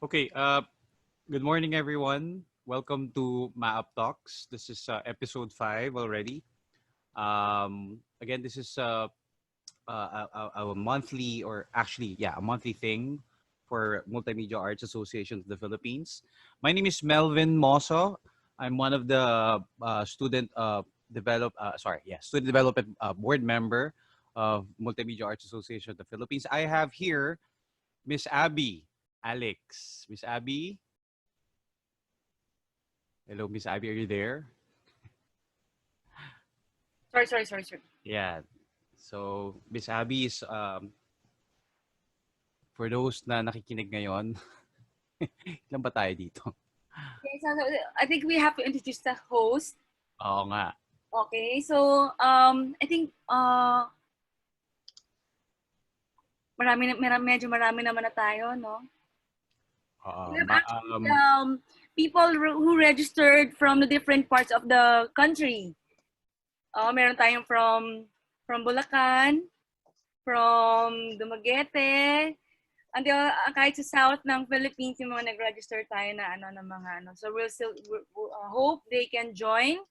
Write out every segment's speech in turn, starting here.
Okay, good morning, everyone. Welcome to MMAAP Talks. This is episode 5 already. Again, this is a monthly, or actually, yeah, a monthly thing for Multimedia Arts Association of the Philippines. My name is Melvin Mosso. I'm one of the student development board member of Multimedia Arts Association of the Philippines. I have here Miss Abby Alex. Miss Abby. Hello, Miss Abby. Are you there? Sorry. Yeah. So, Miss Abby is, for those na nakikinig ngayon, ilan ba tayo dito? Okay, so I think we have to introduce the host. Oo nga. Okay, so I think medyo marami naman na tayo, no? We have actually people who registered from the different parts of the country. Meron tayong from Bulacan, from Dumaguete, until kahit sa south ng Philippines yung mga nag-register tayo na ng mga ano. So we'll hope they can join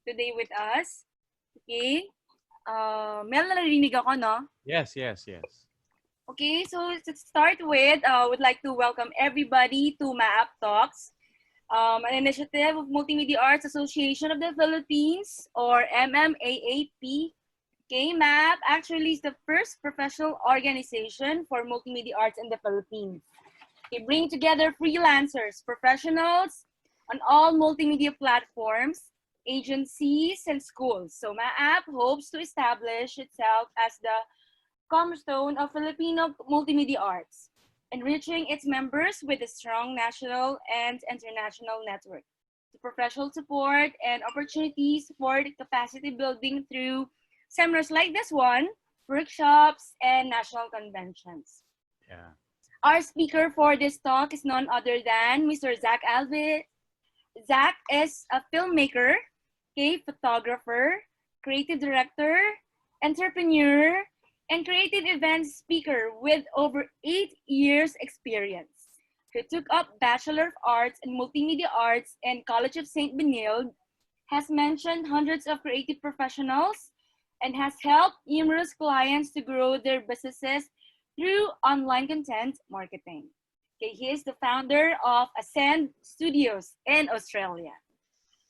today with us. Okay? Mel, narinig ako, no? Yes. Okay, so to start with, I would like to welcome everybody to MMAAP Talks, an initiative of Multimedia Arts Association of the Philippines, or MMAAP. Okay, MMAAP actually is the first professional organization for multimedia arts in the Philippines. They bring together freelancers, professionals on all multimedia platforms, agencies, and schools. So MMAAP hopes to establish itself as the cornerstone of Filipino multimedia arts, enriching its members with a strong national and international network. The professional support and opportunities for capacity building through seminars like this one, workshops, and national conventions. Yeah. Our speaker for this talk is none other than Mr. Zac Alviz. Zac is a filmmaker, photographer, creative director, entrepreneur, and creative events speaker with over 8 years experience. He took up Bachelor of Arts in Multimedia Arts in College of Saint Benilde, has mentioned hundreds of creative professionals, and has helped numerous clients to grow their businesses through online content marketing. Okay, he is the founder of Ascend Studios in Australia.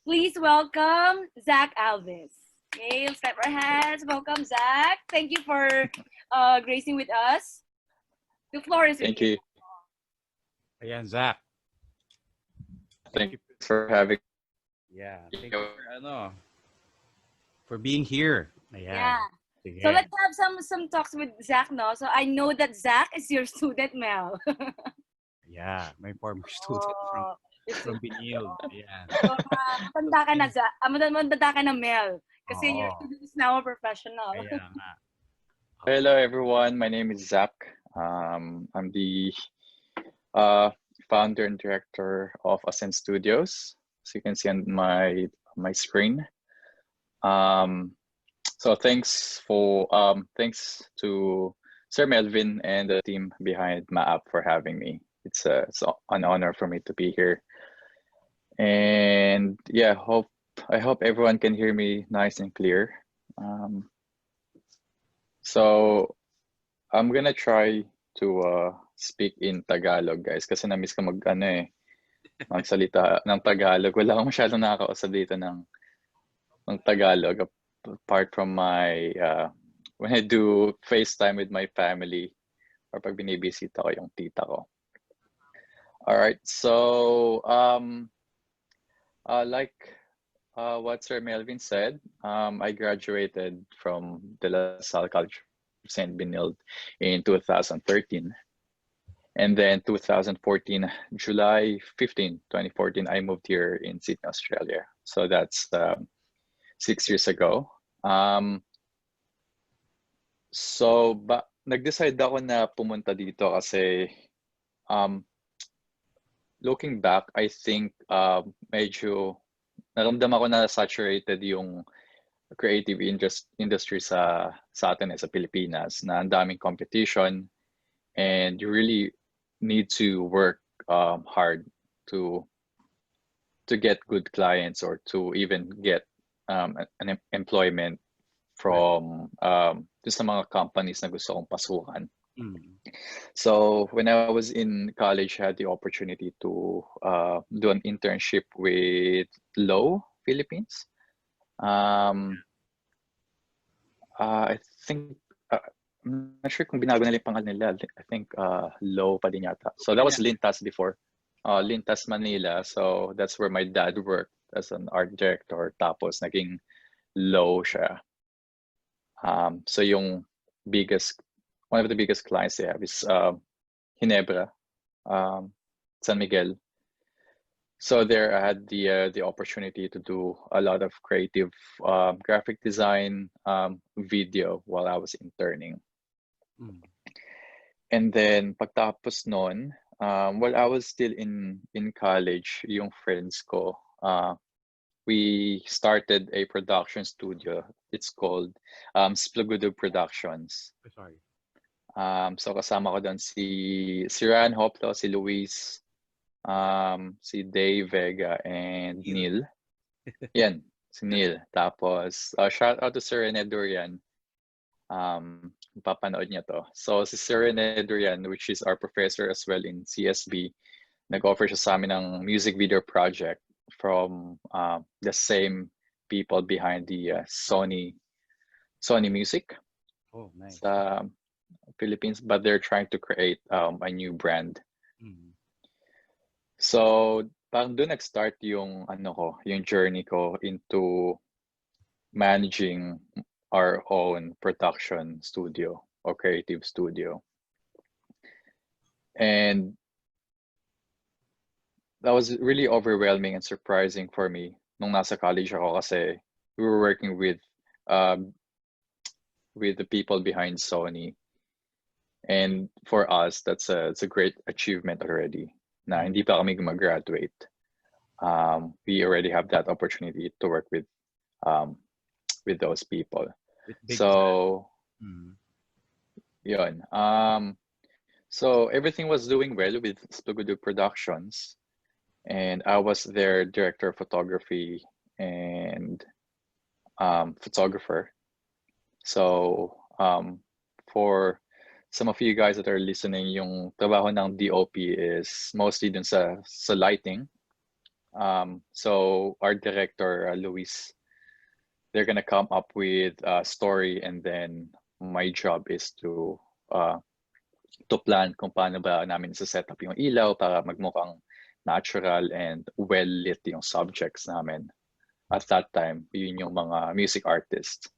Please welcome Zac Alviz. Okay, let's clap our hands. Welcome, Zac. Thank you for gracing with us. The floor is Thank you. Ayan, Zac. Thank you for having. Yeah. Thank you for being here. Ayan. Yeah. Sige. So let's have some talks with Zac, no? So I know that Zac is your student, Mel. Yeah, my former student from Benilde. Yeah. So matanda ka na, Zac. Matanda ka na, Mel. Kasi your student is now a professional. Kaya nga. Hello, everyone. My name is Zac. I'm the founder and director of Ascend Studios. So you can see on my screen. So thanks to Sir Melvin and the team behind MMAAP for having me. It's an honor for me to be here. And yeah, I hope everyone can hear me nice and clear. So I'm gonna try to speak in Tagalog, guys, kasi na-miss ko magsalita ng Tagalog. Wala akong masyadong nakakausap dito ng Tagalog, apart from my when I do FaceTime with my family or pag binibisita ko yung tita ko. All right, so like what Sir Melvin said, I graduated from the Salle College of Saint Benilde in 2013. And then 2014, July 15, 2014, I moved here in Sydney, Australia. So that's 6 years ago. Nag-decide ako na pumunta dito kasi looking back, I think medyo naramdaman ko na saturated yung creative industry sa atin sa Pilipinas, na ang daming competition and you really need to work hard to get good clients or to even get an employment from just sa mga companies na gusto kong pasukan. So when I was in college, I had the opportunity to do an internship with Low Philippines. I think I'm not sure kung binago nila yung pangalan nila. I think Low pa din yata. So that was Lintas before. Lintas Manila. So that's where my dad worked as an art director. Tapos naging Low siya. So yung one of the biggest clients they have is Ginebra, San Miguel. So there I had the opportunity to do a lot of creative graphic design, video while I was interning. And then pagtapos nun, while I was still in college, yung friends ko, we started a production studio. It's called Splugudug Productions. Sorry. So kasama ko doon si Ran Hoplo, si Luis, si Dave Vega, and Neil. Yan, si Neil. Tapos, shout out to Sir Rene Durian. Papanood niya to. So si Sir Rene Durian, which is our professor as well in CSB, nag-offer siya sa amin ng music video project from the same people behind the Sony Music. Oh, nice. Sa Philippines, but they're trying to create a new brand. So parang doon nag-start yung yung journey ko into managing our own production studio or creative studio. And that was really overwhelming and surprising for me nung nasa college ako kasi we were working with the people behind Sony. And for us, it's a great achievement already. Na hindi pa kami mag-graduate. We already have that opportunity to work with those people. So, yun. So everything was doing well with Splugudug Productions. And I was their director of photography and photographer. So for some of you guys that are listening, yung trabaho ng DOP is mostly dun sa lighting. So our director, Luis, they're gonna come up with a story, and then my job is to plan kung paano ba namin set up yung ilaw para magmukhang natural and well-lit yung subjects namin. At that time, yun yung mga music artists.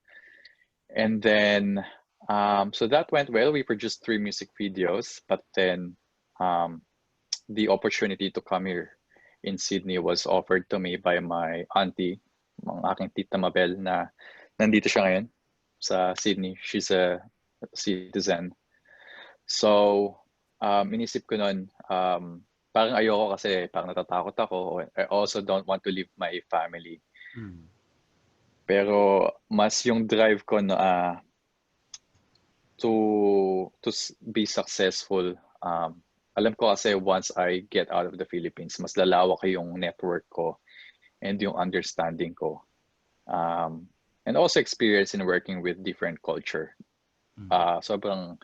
And then, so that went well. We produced 3 music videos, but then the opportunity to come here in Sydney was offered to me by my auntie, ang aking tita Mabel, na nandito siya ngayon sa Sydney. She's a citizen. So, inisip ko nun, parang ayoko kasi parang natatakot ako. I also don't want to leave my family. Pero mas yung drive ko na to be successful. Alam ko kasi once I get out of the Philippines, mas lalawak yung network ko and yung understanding ko. And also experience in working with different culture. Sobrang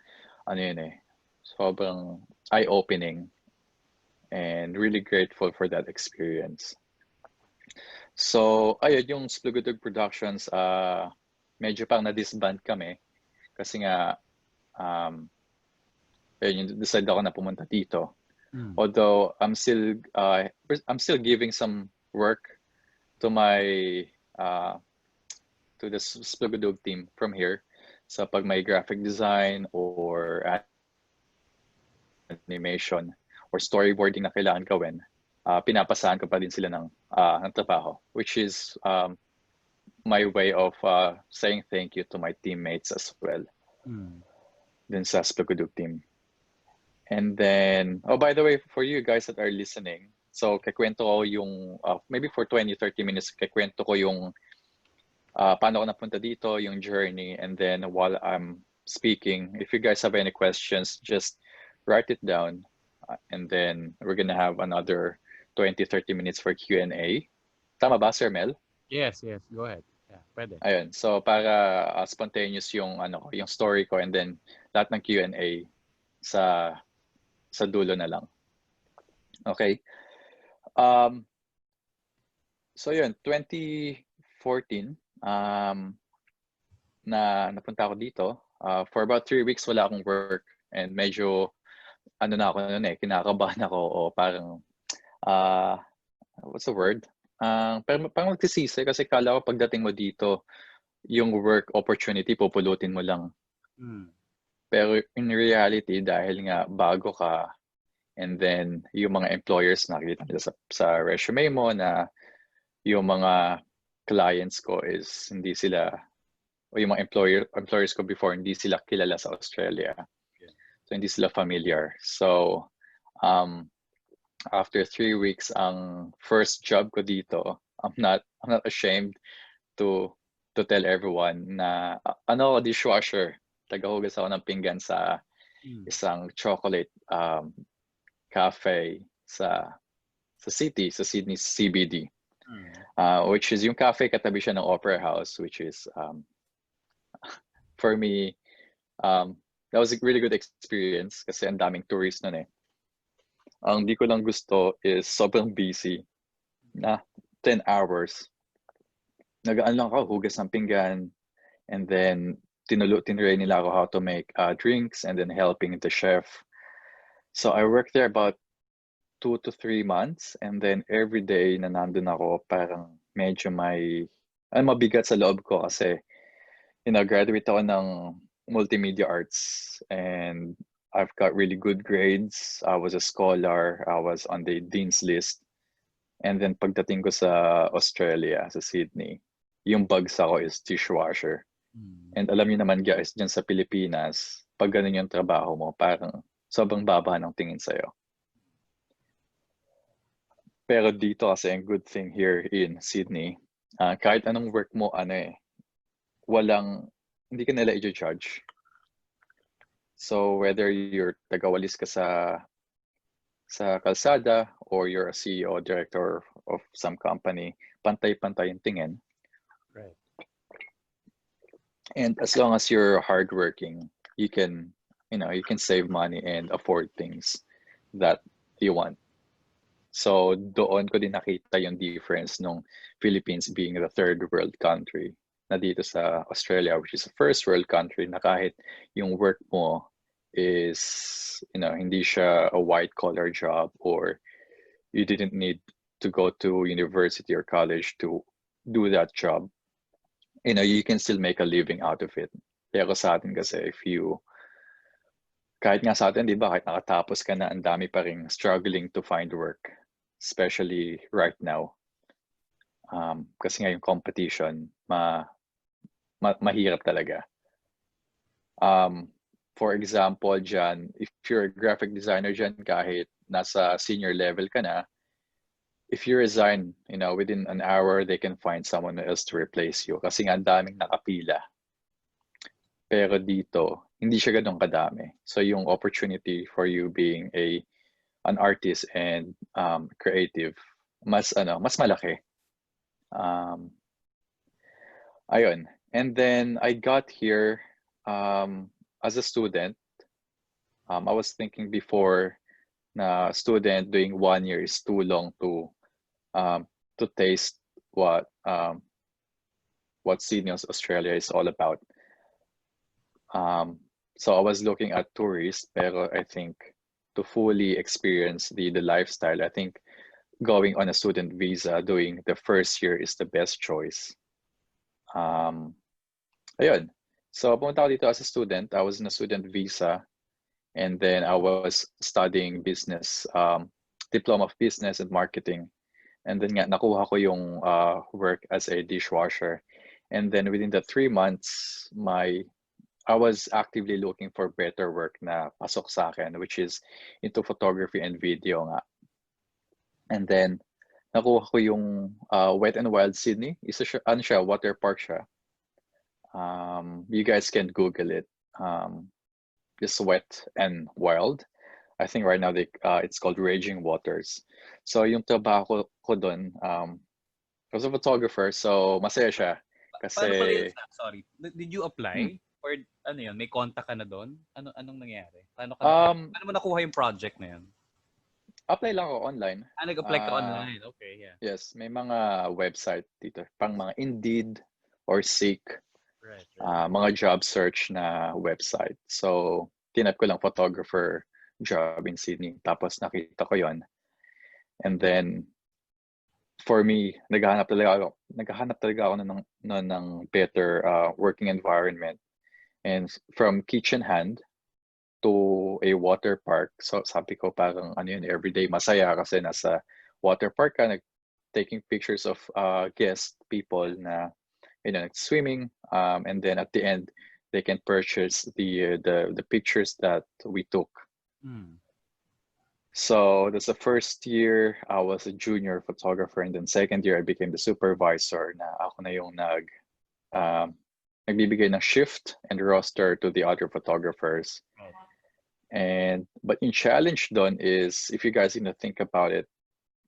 sobrang eye-opening. And really grateful for that experience. So, ayun, yung Splugudug Productions, medyo pang na-disband kami. Kasi nga, ayun, decide ako na pumunta dito. Although, I'm still giving some work to to the Splugudug team from here. Sa pag may graphic design or animation or storyboarding na kailangan gawin, pinapasahan ko pa din sila ng trabaho, which is my way of saying thank you to my teammates as well. Dun sa Splugudug team. And then, oh, by the way, for you guys that are listening, so kakwento ko yung, maybe for 20-30 minutes, kakwento ko yung paano ko napunta dito, yung journey, and then while I'm speaking, if you guys have any questions, just write it down. and then we're gonna have another 20-30 minutes for Q&A. Tama ba, Sir Mel? Yes, yes. Go ahead. Yeah, pwede. Ayun. So para spontaneous yung yung story ko, and then lahat ng Q&A sa dulo na lang. Okay. So yun, 2014 napunta ako dito. For about 3 weeks wala akong work, and medyo na ako noon kinakabahan ako, o parang what's the word? Parang magsisisi kasi kala ko pagdating mo dito, yung work opportunity pupulutin mo lang. Pero in reality, dahil nga bago ka, and then yung mga employers nakikita nila sa resume mo na yung mga clients ko is hindi sila, o yung mga employers ko before, hindi sila kilala sa Australia. So hindi sila familiar. So after 3 weeks, ang first job ko dito, I'm not ashamed to tell everyone na dishwasher. Tagahugas ako ng pinggan sa isang chocolate cafe sa Sydney CBD. Which is yung cafe, katabi siya ng Opera House, which is for me that was a really good experience kasi ang daming tourists nun eh. Ang di ko lang gusto is sobrang busy na 10 hours. Nagaan lang ako, hugas ng pinggan, and then tinry nila ako how to make drinks, and then helping the chef. So I worked there about 2 to 3 months, and then every day na nandun ako, parang medyo mabigat sa loob ko kasi graduate ako ng Multimedia Arts, and I've got really good grades. I was a scholar. I was on the dean's list. And then pagdating ko sa Australia, sa Sydney, yung bagsa ko is dishwasher. And alam niyo naman guys, dyan sa Pilipinas, pag ganun yung trabaho mo, parang sobrang baba ng tingin sa'yo. Pero dito kasi, ang good thing here in Sydney, kahit anong work mo, hindi ka nila i-judge. So whether you're tagawalis ka sa kalsada, or you're a CEO, director of some company, pantay-pantay yung tingin. Right. And as long as you're hardworking, you can save money and afford things that you want. So doon ko din nakita yung difference nung Philippines being the third world country na dito sa Australia, which is a first world country, na kahit yung work mo is hindi siya a white collar job, or you didn't need to go to university or college to do that job, you can still make a living out of it. Pero sa atin kasi, kahit nga sa atin, di ba, kahit nakatapos ka na, ang dami pa ring struggling to find work, especially right now. Kasi nga yung competition, mahirap talaga. For example, dyan, if you're a graphic designer dyan, kahit nasa senior level ka na, if you resign, within an hour, they can find someone else to replace you. Kasi nga, ang daming nakapila. Pero dito, hindi siya ganun kadami. So yung opportunity for you being an artist and creative, mas malaki. Ayun. And then I got here as a student. I was thinking before na student doing 1 year is too long to taste what Sydney, Australia is all about. So I was looking at tourists, pero I think to fully experience the lifestyle, I think going on a student visa doing the first year is the best choice. Ayun. So pumunta ako dito as a student. I was in a student visa, and then I was studying business, diploma of business and marketing. And then nga nakuha ko yung work as a dishwasher. And then within the 3 months, I was actively looking for better work na pasok sa akin, which is into photography and video nga. And then nakuha ko yung Wet and Wild Sydney. Isa siya, water park siya. You guys can Google it. Just Wet and Wild. I think right now it's called Raging Waters. So yung trabaho ko doon, I was a photographer, so masaya siya Paano pala yun, kasi Zach? Sorry. Did you hmm, apply? Or ano yun, may contact ka na doon? Anong nangyari? um Paano mo nakuha yung project na yun? apply lang ako online. Nag-apply ka online. Okay, yeah. Yes, may mga website dito, pang mga Indeed or Seek, Right, right. mga job search na website. So, tinap ko lang photographer job in Sydney. Tapos nakita ko yon. And then, for me, naghahanap talaga ako ng better working environment. And from kitchen hand to a water park. So, sabi ko parang ano yun, everyday masaya kasi nasa water park ka, taking pictures of guest people na swimming, and then at the end they can purchase the pictures that we took. Mm. So that's the first year I was a junior photographer, and then second year I became the supervisor na ako na yung nagbibigay ng shift and roster to the other photographers. Right. But yung challenge doon is, if you guys think about it,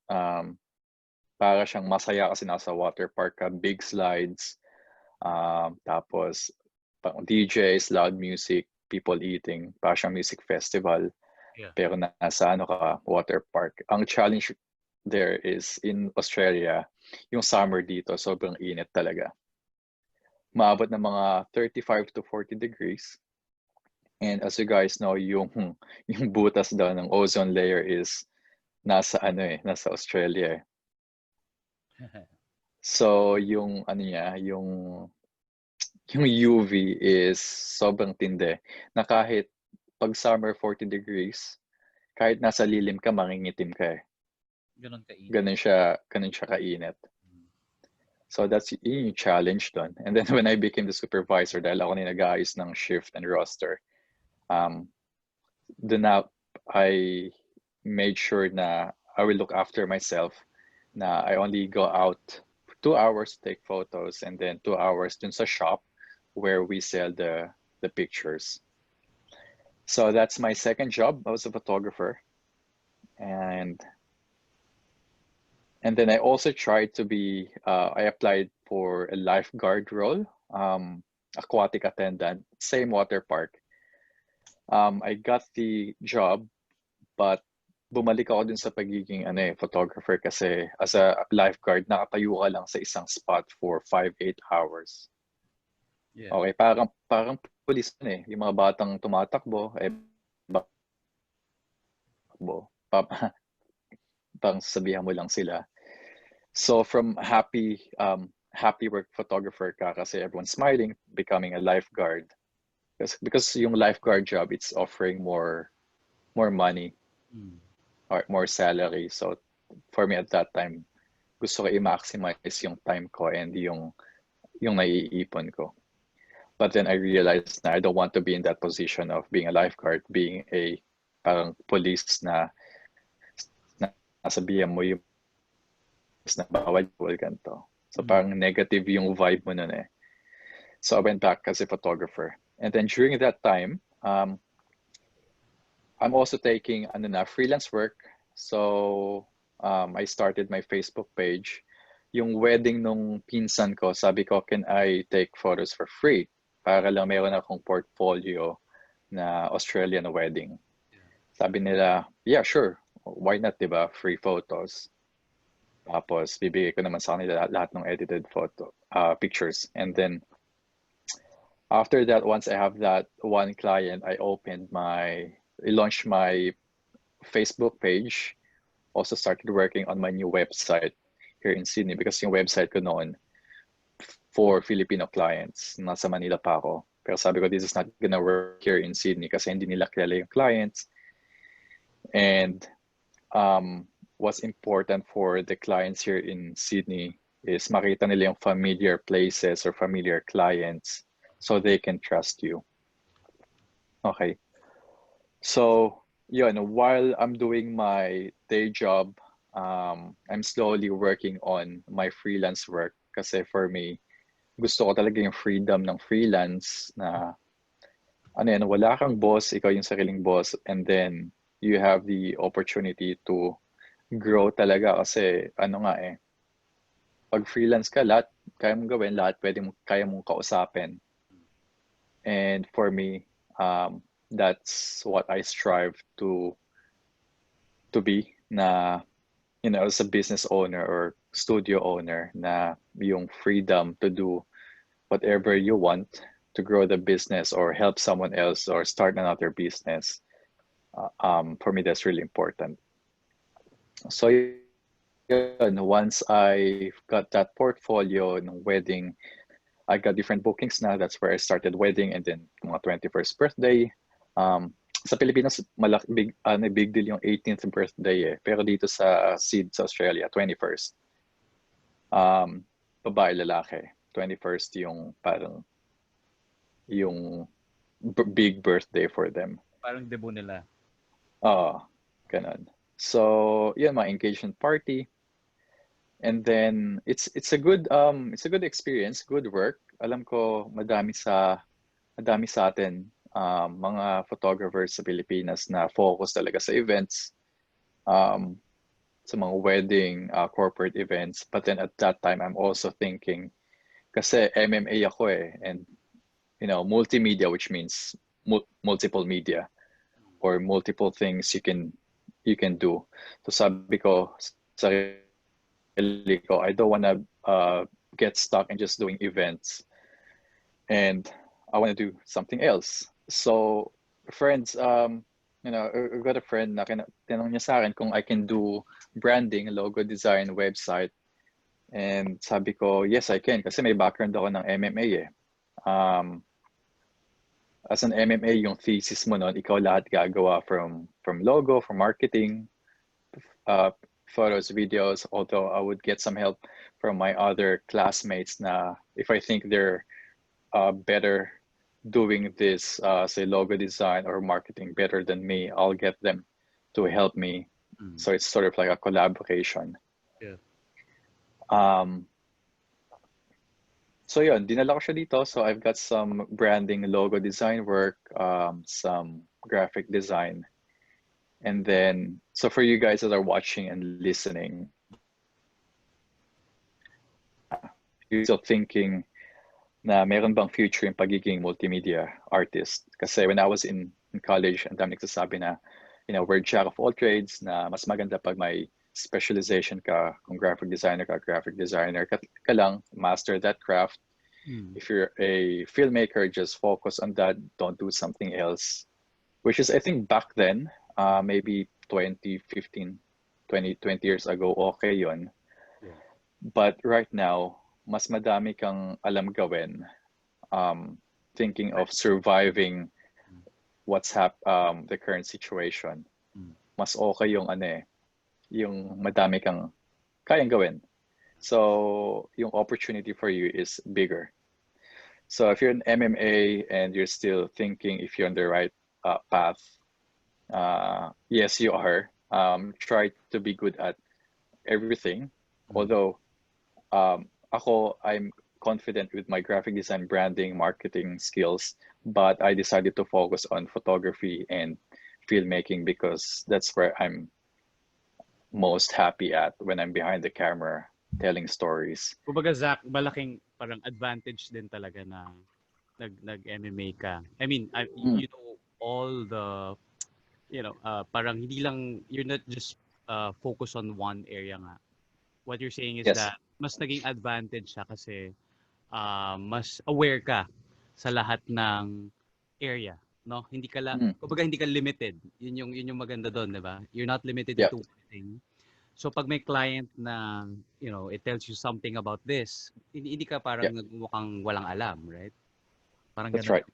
para siyang masaya kasi nasa water park ka, big slides, tapos DJs, loud music, people eating, para siyang music festival. Yeah. Pero nasa water park. Ang challenge there is in Australia, yung summer dito, sobrang init talaga. Maabot ng mga 35 to 40 degrees. And as you guys know, yung butas daw ng ozone layer is nasa Australia. So yung yung UV is sobrang tindi. Na kahit pag summer 40 degrees, kahit nasa lilim ka, mangingitim ka eh. Ganun kainit. Ganun siya kainit. So that's yung challenge doon. And then when I became the supervisor, dahil ako nag-aayos ng shift and roster, then I made sure na I will look after myself, na I only go out 2 hours to take photos and then 2 hours dun sa shop where we sell the pictures. So that's my second job. I was a photographer. And then I also tried to be, I applied for a lifeguard role, aquatic attendant, same water park. I got the job, but bumalik ako dun sa pagiging photographer kasi as a lifeguard, nakatayo ka lang sa isang spot for 5-8 hours. Yeah. Okay, parang police yung mga batang tumatakbo, parang sabihan mo lang sila. So from happy work photographer ka kasi everyone's smiling, becoming a lifeguard. Because yung lifeguard job, it's offering more money or more salary. So for me at that time, gusto ko i-maximize yung time ko and yung naiipon ko. But then I realized na I don't want to be in that position of being a lifeguard, being a parang police na nasabihan mo yung na bawal ganito. So parang negative yung vibe mo nun eh. So I went back as a photographer. And then during that time, I'm also taking freelance work. So I started my Facebook page. Yung wedding nung pinsan ko, sabi ko, can I take photos for free? Para lang meron akong portfolio na Australian wedding. Sabi nila, yeah, sure. Why not, diba? Free photos. Tapos bibigay ko naman sa kanila lahat ng edited pictures. And then after that, once I have that one client, I launched my Facebook page. Also started working on my new website here in Sydney because yung website ko noon for Filipino clients. Nasa Manila pa ako. Pero sabi ko, this is not gonna work here in Sydney kasi hindi nila kilala yung clients. And what's important for the clients here in Sydney is makita nila yung familiar places or familiar clients so they can trust you. Okay. So, while I'm doing my day job, I'm slowly working on my freelance work kasi for me, gusto ko talaga yung freedom ng freelance na wala kang boss, ikaw yung sariling boss, and then you have the opportunity to grow talaga kasi ano nga eh, pag freelance ka, lahat kaya mong gawin, lahat kaya mong kausapin. And for me, that's what I strive to be na, you know, as a business owner or studio owner, na yung freedom to do whatever you want to grow the business or help someone else or start another business. For me, that's really important. So yun, once I got that portfolio ng wedding, I got different bookings na. That's where I started wedding, and then mga 21st birthday. Sa Pilipinas, big deal yung 18th birthday eh. Pero dito sa SEED sa Australia, 21st. Babae, lalaki. 21st yung parang yung big birthday for them. Parang debut nila. Ganun. So, yun, my engagement party. And then it's a good experience, good work. Alam ko madami sa atin mga photographers sa Pilipinas na focus talaga sa events, sa mga wedding, corporate events. But then at that time, I'm also thinking, kasi MMA ako eh, and you know, multimedia, which means multiple media or multiple things you can do. So sabi ko sa I don't want to get stuck in just doing events, and I want to do something else. So friends, you know, I got a friend na tinanong niya sa akin kung I can do branding, logo design, website, and sabi ko yes I can kasi may background ako ng MMA eh. As an MMA, yung thesis mo nun, ikaw lahat gagawa from logo, from marketing, photos, videos, although I would get some help from my other classmates na if I think they're better doing this, say logo design or marketing better than me, I'll get them to help me. So it's sort of like a collaboration. Yeah. So yun, dinala ko siya dito. So I've got some branding, logo design work, some graphic design. And then, so for you guys that are watching and listening, you're still thinking na meron bang future yung pagiging multimedia artist? Kasi when I was in college, ang dami nagsasabi na, you know, we're jack of all trades, na mas maganda pag may specialization ka, kung graphic designer ka lang, master that craft. If you're a filmmaker, just focus on that, don't do something else. Which is, I think back then, maybe 2015, 20 years ago, okay yun. Yeah. But right now, mas madami kang alam gawin, thinking of surviving the current situation. Mas okay yung yung madami kang kayang gawin. So yung opportunity for you is bigger. So if you're an MMA and you're still thinking if you're on the right path, yes, you are. Try to be good at everything. Although I'm confident with my graphic design, branding, marketing skills, but I decided to focus on photography and filmmaking because that's where I'm most happy at when I'm behind the camera telling stories. Kumbaga, Zac, malaking parang advantage din talaga na nag-MMA ka. I mean, you know, all the, you know, parang hindi lang, you're not just focus on one area nga. What you're saying is that mas naging advantage siya kasi mas aware ka sa lahat ng area, no? Hindi ka kumbaga hindi ka limited. Yun yung maganda doon, 'di ba? You're not limited to one thing. So pag may client na, you know, it tells you something about this, hindi ka parang mukhang walang alam, right? Parang that's right.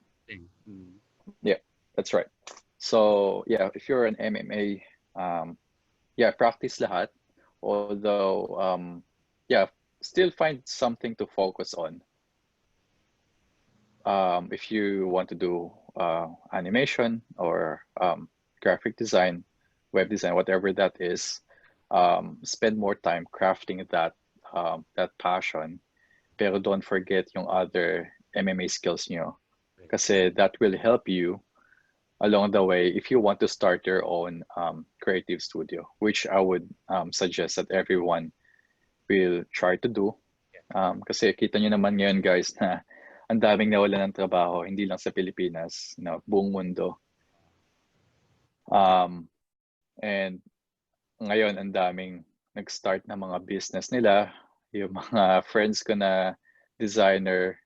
Yeah, that's right. So yeah, if you're an MMA, practice lahat. Although still find something to focus on. If you want to do animation or graphic design, web design, whatever that is, spend more time crafting that passion. Pero don't forget yung other MMA skills nyo. Kasi that will help you along the way, if you want to start your own creative studio, which I would suggest that everyone will try to do. Kasi kita nyo naman ngayon guys na ang daming nawalan ng trabaho, hindi lang sa Pilipinas, buong mundo. And ngayon ang daming nag-start na mga business nila. Yung mga friends ko na designer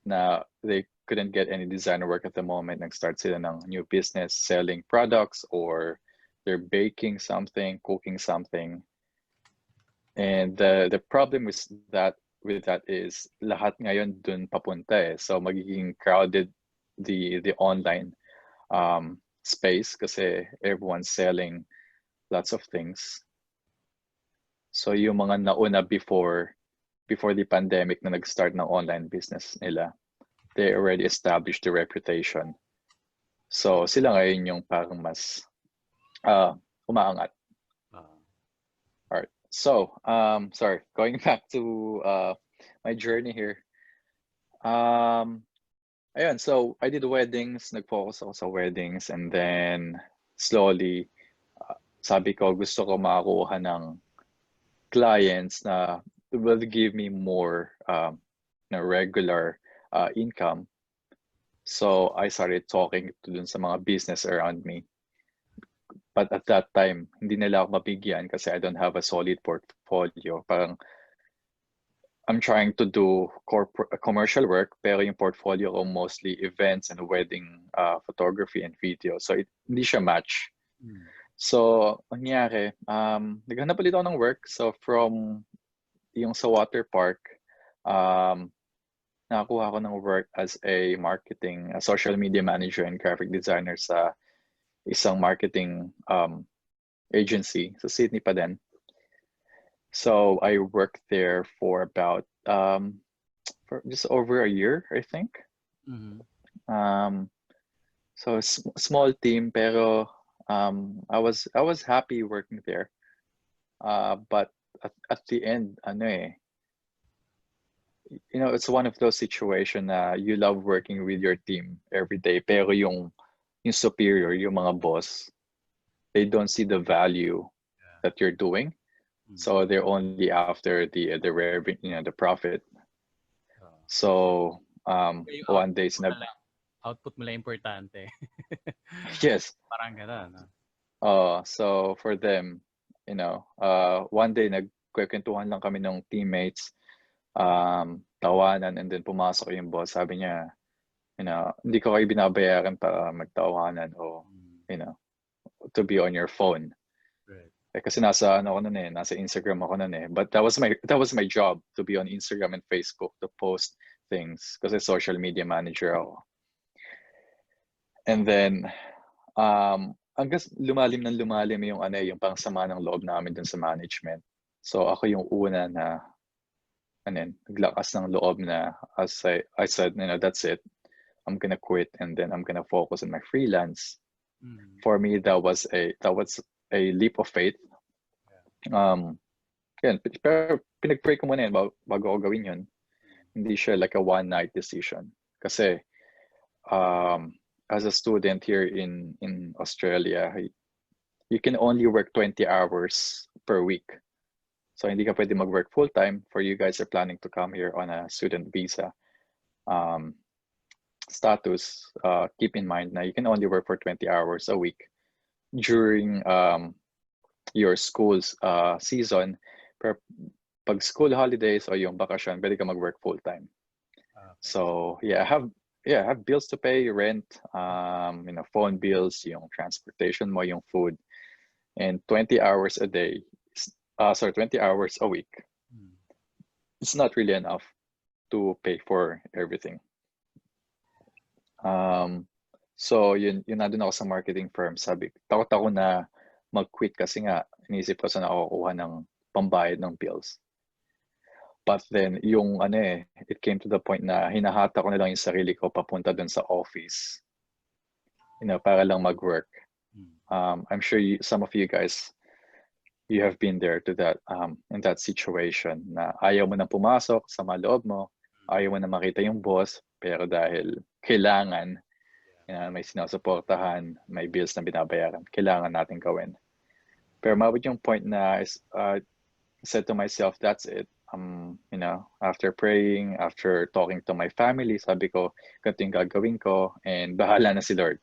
na they couldn't get any designer work at the moment, nag-start sila ng new business selling products or they're baking something, cooking something. And the problem with that is lahat ngayon dun papunta eh. So magiging crowded the online space kasi everyone's selling lots of things. So yung mga nauna before the pandemic na nag-start ng online business nila, they already established the reputation. So sila ngayon yung parang mas umaangat. Alright. So, sorry, going back to my journey here. Ayun, so I did weddings, nag-focus ako sa weddings, and then slowly, sabi ko gusto ko makakuha ng clients na will give me more regular income. So I started talking to dun sa mga business around me. But at that time, hindi nila ako mabigyan kasi I don't have a solid portfolio. Parang I'm trying to do commercial work, pero yung portfolio ko mostly events and wedding photography and video. So hindi siya match. So, nangyari, naghanap ulit ako ng work. So from yung sa water park, nakakuha ako ng work as a social media manager and graphic designer sa isang marketing agency sa Sydney pa din. So I worked there for about for just over a year, I think. So small team, pero I was happy working there. But at the end, it's one of those situations na you love working with your team every day, pero yung superior, yung mga boss, they don't see the value that you're doing. So they're only after the revenue, the profit. So one day output mo lang importante. Yes. Parang gano'n. So for them, one day nagkwentuhan lang kami ng teammates, tawanan, and then pumasok yung boss. Sabi niya, hindi ko kayo binabayaran para magtawanan o, to be on your phone. Right. Kasi nasa Instagram ako nun eh. But that was my job, to be on Instagram and Facebook, to post things kasi social media manager ako. And then hanggang lumalim yung yung pangsama ng loob namin dun sa management. So ako yung una na naglakas ng loob na I said, that's it. I'm gonna quit and then I'm gonna focus on my freelance. For me, that was a leap of faith. Pero pinag-pray ko muna yun bago ako gawin yun. Hindi siya like a one-night decision. Kasi as a student here in Australia, you can only work 20 hours per week. So hindi ka pwede mag-work full-time. For you guys are planning to come here on a student visa status, keep in mind na you can only work for 20 hours a week during your school's season. Pero pag school holidays o yung bakasyon, pwede ka mag-work full-time. So yeah, I have bills to pay, rent, phone bills, yung transportation mo, yung food, and 20 hours a day. 20 hours a week. It's not really enough to pay for everything. So yun nandun ako sa marketing firm. Sabi, takot ako na mag-quit kasi nga inisip ko saan ako kukuha ng pambayad ng bills. But then yung it came to the point na hinahata ko na lang yung sarili ko papunta dun sa office, para lang mag-work. I'm sure some of you guys, you have been there to that in that situation na ayaw mo na pumasok sa loob mo, ayaw mo na makita yung boss, pero dahil kailangan, may sinusuportahan, may bills na binabayaran, kailangan natin gawin. Pero mabot yung point na said to myself, that's it. After praying, after talking to my family, sabi ko, ganito yung gagawin ko, and bahala na si Lord.